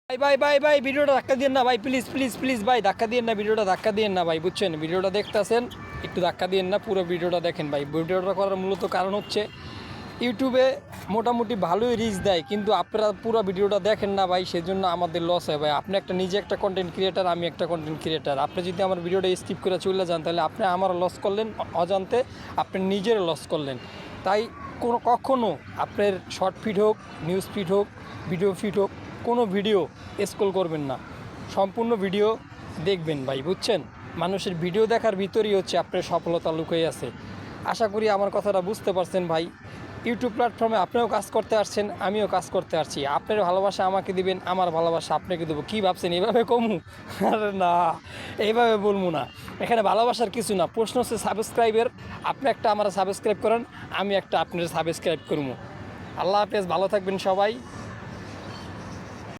ভাই ভিডিওটা ধাক্কা দিয়েন না ভাই, প্লিজ ভাই, ধাক্কা দিয়েন না, ভিডিওটা ধাক্কা দিয়েন না ভাই, বুঝছেন? ভিডিওটা দেখতেছেন, একটু ধাক্কা দিয়েন না, পুরো ভিডিওটা দেখেন ভাই। ভিডিওটা করার মূলত কারণ হচ্ছে ইউটিউবে মোটামুটি ভালোই রিচ দেয়, কিন্তু আপনারা পুরো ভিডিওটা দেখেন না ভাই, সেজন্য আমাদের লস হয় ভাই। আপনি নিজে একটা কন্টেন্ট ক্রিয়েটার, আমি একটা কন্টেন্ট ক্রিয়েটার। আপনি যদি আমার ভিডিওটা স্কিপ করে চলে যান, তাহলে আপনি আমার লস করলেন অজান্তে, আপনি নিজের লস করলেন। তাই কখনও আপনার শর্ট ফিড হোক, নিউজ ফিড হোক, ভিডিও ফিড হোক, কোনো ভিডিও স্ক্রল করবেন না, সম্পূর্ণ ভিডিও দেখবেন ভাই, বুঝছেন? মানুষের ভিডিও দেখার ভিতরেই হচ্ছে আপনার সফলতা লুকিয়ে আছে। আশা করি আমার কথাটা বুঝতে পারছেন ভাই। ইউটিউব প্ল্যাটফর্মে আপনিও কাজ করতে আসছেন, আমিও কাজ করতে আসছি। আপনার ভালোবাসা আমাকে দিবেন, আমার ভালোবাসা আপনাকে দেবো। কী ভাবছেন এভাবে কমু? আরে না, এইভাবে বলবো না। এখানে ভালোবাসার কিছু না, প্রশ্ন হচ্ছে সাবস্ক্রাইবের। আপনি একটা আমার সাবস্ক্রাইব করেন, আমি একটা আপনার সাবস্ক্রাইব করবো। আল্লাহ হাফেজ, ভালো থাকবেন সবাই।